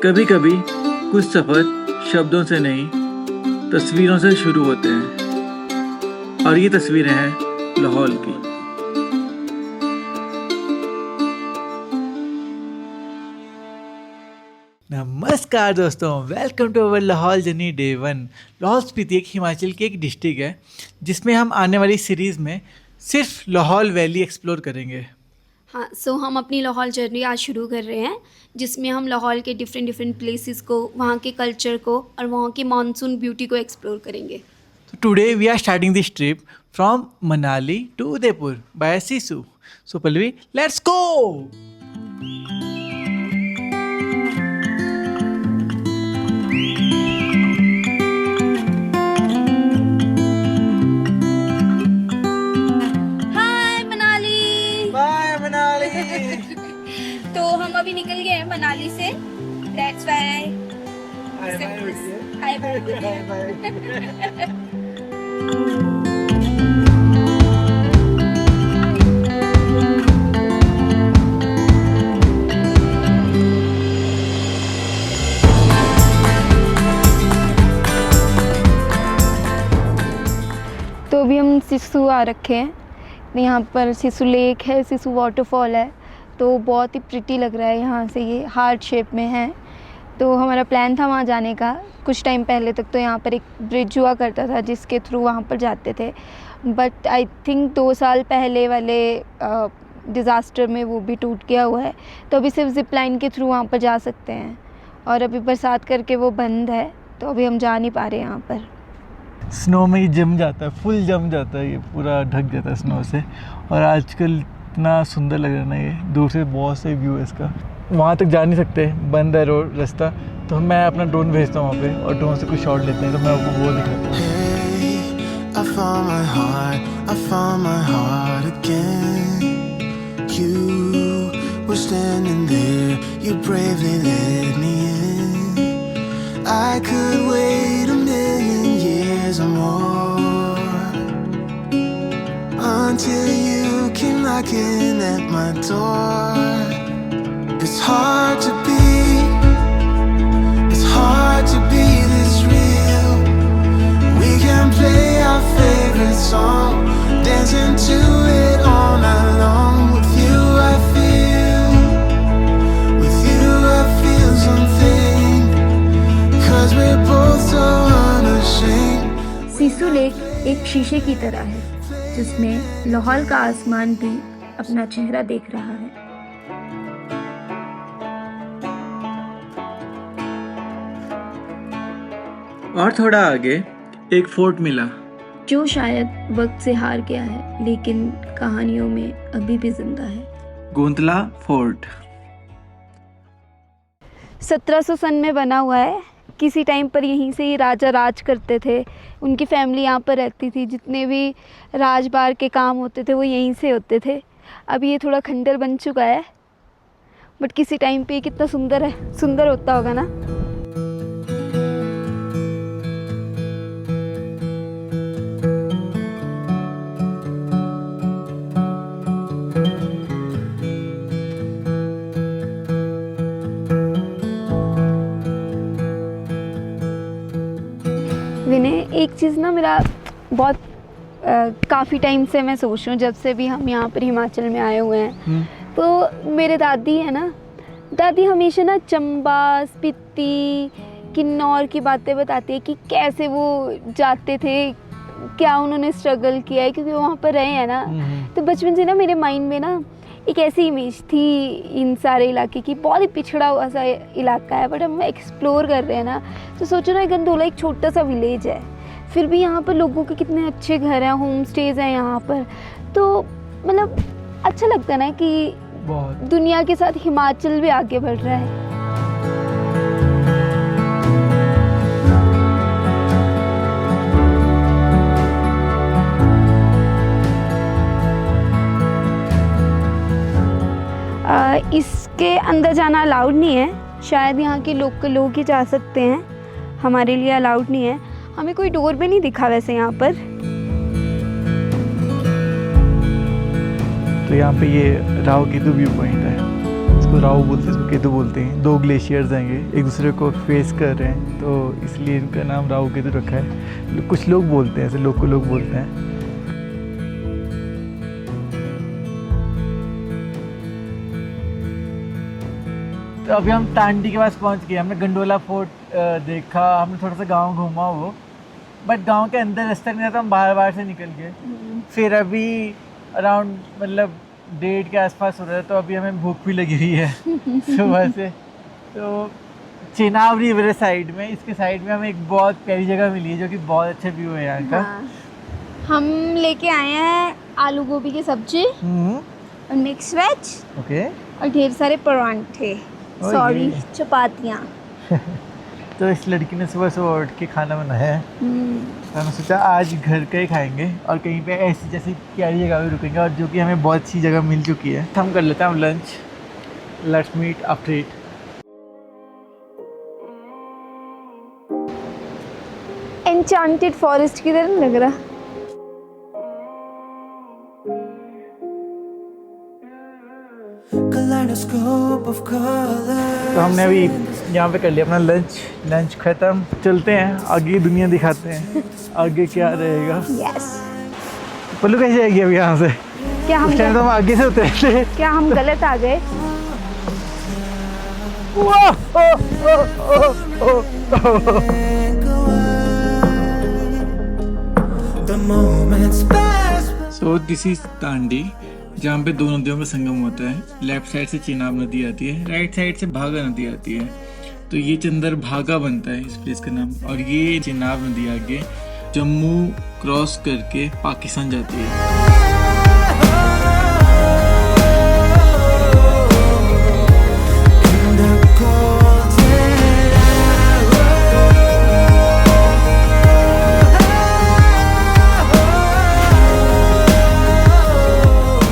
कभी कभी कुछ सफ़र शब्दों से नहीं, तस्वीरों से शुरू होते हैं। और ये तस्वीरें हैं लाहौल की। नमस्कार दोस्तों, welcome to our Lahaul journey day 1। Lahaul Spiti एक हिमाचल की एक डिस्ट्रिक्ट है जिसमें हम आने वाली सीरीज़ में सिर्फ लाहौल वैली एक्सप्लोर करेंगे। हाँ, सो हम अपनी लाहौल जर्नी आज शुरू कर रहे हैं, जिसमें हम लाहौल के डिफरेंट प्लेसेस को, वहाँ के कल्चर को और वहाँ की मानसून ब्यूटी को एक्सप्लोर करेंगे। तो today we are starting this trip from Manali to Udaipur by Sisu. So Pallavi, let's go. तो हम अभी निकल गए हैं मनाली से। That's why तो अभी हम सिसु आ रखे हैं। यहाँ पर सिसु लेक है, सिसु वाटरफॉल है, तो बहुत ही प्रिटी लग रहा है यहाँ से। ये हार्ट शेप में है। तो हमारा प्लान था वहाँ जाने का। कुछ टाइम पहले तक तो यहाँ पर एक ब्रिज हुआ करता था जिसके थ्रू वहाँ पर जाते थे, बट आई थिंक 2 साल पहले वाले डिज़ास्टर में वो भी टूट गया हुआ है। तो अभी सिर्फ जिप लाइन के थ्रू वहाँ पर जा सकते हैं, और अभी बरसात करके वो बंद है, तो अभी हम जा नहीं पा रहे यहाँ पर। स्नो में ही जम जाता है, फुल जम जाता है, ये पूरा ढक जाता है स्नो से। और आजकल इतना सुंदर लग रहा है ना, ये दूर से बहुत से व्यू है इसका। वहाँ तक जा नहीं सकते, बंद है रोड रास्ता, तो मैं अपना ड्रोन भेजता हूँ वहाँ पे और ड्रोन से कुछ शॉट लेते हैं। तो मैं आपको वो दिखाता हूँ। I found my heart again. You were standing there, you bravely let me in. I could wait 1,000,000 years or more until you came knocking at my door. It's hard to be this real. We can play our favorite song, dancing to it all night long. With you I feel something, 'cause we're both so unashamed. Sisu lake एक शीशे की तरह है जिसमें लाहौल का आसमान भी अपना चेहरा देख रहा है। और थोड़ा आगे एक फोर्ट मिला जो शायद वक्त से हार गया है, लेकिन कहानियों में अभी भी जिंदा है। गोंतला फोर्ट 1700 सन में बना हुआ है। किसी टाइम पर यहीं से ही राजा राज करते थे, उनकी फैमिली यहाँ पर रहती थी। जितने भी राजबार के काम होते थे वो यहीं से होते थे। अभी ये थोड़ा खंडर बन चुका है, बट किसी टाइम पे कितना सुंदर है, सुंदर होता होगा ना। विनय, एक चीज़ ना मेरा बहुत काफ़ी टाइम से मैं सोच रही हूँ, जब से भी हम यहाँ पर हिमाचल में आए हुए हैं, तो मेरे दादी है ना, दादी हमेशा ना चंबा, स्पीति, किन्नौर की बातें बताती है कि कैसे वो जाते थे, क्या उन्होंने स्ट्रगल किया है, क्योंकि वो वहाँ पर रहे हैं ना। तो बचपन से ना मेरे माइंड में ना एक ऐसी इमेज थी इन सारे इलाके की, बहुत ही पिछड़ा हुआ सा इलाका है, बट हम एक्सप्लोर कर रहे हैं ना, तो सोचो ना, गंदोला एक छोटा सा विलेज है, फिर भी यहाँ पर लोगों के कितने अच्छे घर हैं, होम स्टेज हैं यहाँ पर। तो मतलब अच्छा लगता है ना कि दुनिया के साथ हिमाचल भी आगे बढ़ रहा है। इसके अंदर जाना अलाउड नहीं है, शायद यहाँ के लोकल लोग ही जा सकते हैं, हमारे लिए अलाउड नहीं है। हमें कोई डोर भी नहीं दिखा वैसे यहाँ पर। तो यहाँ पे ये राव केतु व्यू पॉइंट है। इसको राव बोलते हैं, इसको केतु बोलते हैं। 2 ग्लेशियर्स हैं ये, एक दूसरे को फेस कर रहे हैं, तो इसलिए इनका नाम राव केतु रखा है। कुछ लोग बोलते हैं, ऐसे लोग बोलते हैं। तो अभी हम टांडी के पास पहुंच गए। हमने गंडोला फोर्ट देखा, हमने थोड़ा सा गांव घूमा वो, बट गांव के अंदर रास्ता नहीं था, तो हम बाहर से निकल गए। फिर अभी अराउंड मतलब 1:30 के आसपास हो रहा है, तो अभी हमें भूख भी लगी हुई है सुबह से। तो चेनाब रिवर है साइड में, इसके साइड में हमें एक बहुत प्यारी जगह मिली है जो कि बहुत अच्छा व्यू है यहाँ का। हाँ। हम लेके आए हैं आलू गोभी की सब्जी और मिक्स वेज ओके। और ढेर सारे परांठे, ओह, सॉरी ये। चपातियाँ। तो इस लड़की ने सुबह सुबह उठ के खाना बनाया है, तो हमने सोचा आज घर का ही खाएंगे और कहीं पे ऐसी जैसी प्यारी जगह भी रुकेंगे, और जो कि हमें बहुत अच्छी जगह मिल चुकी है। हम कर लेते हैं lunch. Let's meet after it. Enchanted forest की तरह लग रहा। Kaleidoscope of colors. तो हमने अभी यहाँ पे कर लिया अपना लंच खत्म। चलते हैं आगे की दुनिया दिखाते हैं, आगे क्या रहेगा। यस। पल्लू कैसे आएगी अभी यहाँ से? क्या हम उस टाइम तो हम आगे से उतरे थे। क्या हम गलत आ गए? The moments pass. So this is Tandi, जहाँ पे 2 नदियों का संगम होता है। लेफ्ट साइड से चेनाब नदी आती है, राइट साइड से भागा नदी आती है। तो ये चंदर भागा बनता है इस प्लेस का नाम। और ये चेनाब नदी आगे जम्मू क्रॉस करके पाकिस्तान जाती है। In the golden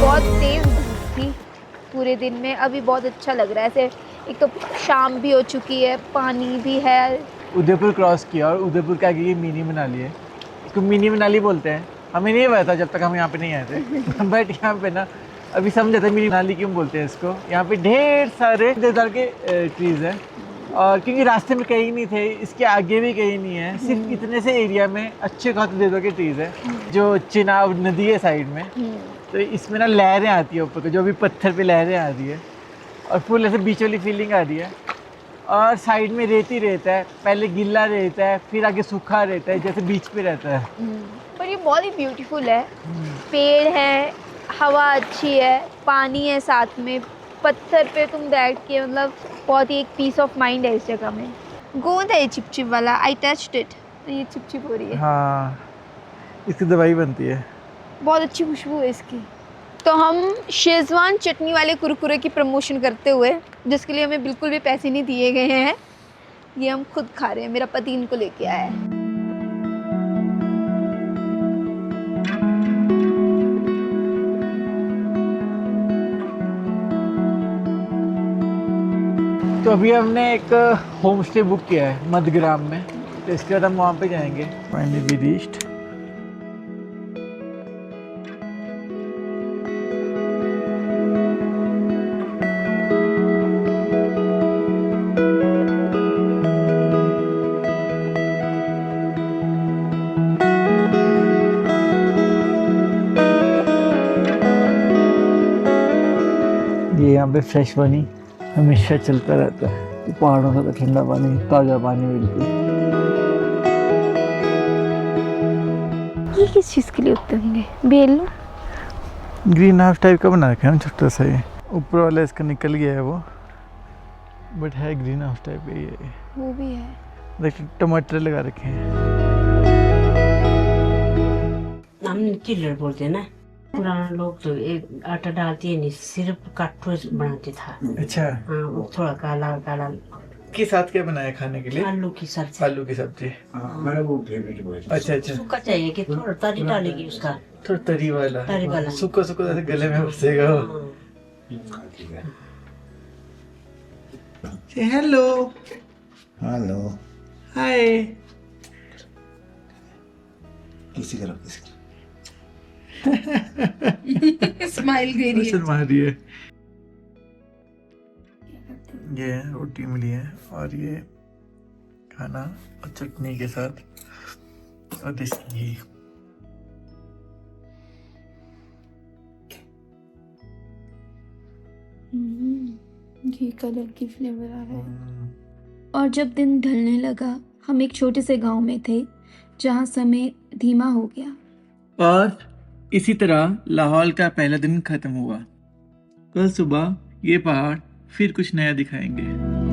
बहुत तेज धूप थी पूरे दिन में, अभी बहुत अच्छा लग रहा है। ऐसे एक तो शाम भी हो चुकी है, पानी भी है। उदयपुर क्रॉस किया और उदयपुर के आगे ये मिनी मनाली है। इसको मिनी मनाली बोलते हैं। हमें नहीं पता था जब तक हम यहाँ पे नहीं आए थे बट यहाँ पे ना अभी समझ आता है मिनी मनाली क्यों बोलते हैं इसको। यहाँ पे ढेर सारे देवदार के ट्रीज हैं, और क्योंकि रास्ते में कहीं नहीं थे, इसके आगे भी कहीं नहीं है, सिर्फ इतने से एरिया में अच्छे खासे देवदार के ट्रीज है जो चेनाब नदी है साइड में। तो इसमें ना लहरें आती है ऊपर को, जो भी पत्थर पे लहरें आ रही है, और फुल ऐसे बीच वाली फीलिंग आ रही है। और साइड में रेत ही रहता है, पहले गीला रहता है, फिर आगे सूखा रहता है, जैसे बीच पे रहता है। पर ये बहुत ही ब्यूटीफुल है। पेड़ है, हवा अच्छी है, पानी है साथ में, पत्थर पे तुम बैठ के मतलब बहुत ही एक पीस ऑफ माइंड है इस जगह में। गोंद है ये चिपचिप वाला, आई टच्ड इट, ये चिपचिप हो रही है। हाँ, इसकी दवाई बनती है। बहुत अच्छी खुशबू है इसकी। तो हम शेजवान चटनी वाले कुरकुरे की प्रमोशन करते हुए, जिसके लिए हमें बिल्कुल भी पैसे नहीं दिए गए हैं, ये हम खुद खा रहे हैं। मेरा पति इनको लेके आया है। तो अभी हमने एक होम स्टे बुक किया है मधग्राम में, तो इसके बाद हम वहाँ पे जाएंगे। Finally we reached. ये यहाँ पे फ्रेश पानी हमेशा चलता रहता है, पहाड़ों का तो ठंडा पानी, ताज़ा पानी बिल्कुल। ये किस चीज़ के लिए उगते होंगे? बेल लो। ग्रीन हाउस टाइप का बना रखा है ना छोटा सा, ये ऊपर वाला इसका निकल गया है वो, बट है ग्रीन हाउस टाइप का ये। वो भी है। देखिए टमाटर लगा रखे हैं। हम चिल्लर बोलते हैं ना, पुराना लोग तो एक आटा डालते ही नहीं, सिर्फ कट्टू बनाते था। अच्छा, हाँ, वो थोड़ा काला काला। के साथ क्या बनाया खाने के लिए? आलू की सब्जी। आलू की सब्जी। अच्छा अच्छा, सूखा चाहिए कि थोड़ा तरी डालेगी उसका। थोड़ा तरी वाला। तरी वाला। सूखा सूखा जैसे गले में फंसेगा वो। हेलो। हेलो, हाय। किसी करो किसी स्माइल दे रही है। शर्मा रही है। करती हूँ। ये रोटी मिली है और ये खाना और चटनी के साथ और देसी घी। घी कलर की फ्लेवर आ रहा है। और जब दिन ढलने लगा, हम एक छोटे से गांव में थे जहां समय धीमा हो गया। और इसी तरह लाहौल का पहला दिन खत्म हुआ। कल सुबह ये पहाड़ फिर कुछ नया दिखाएंगे।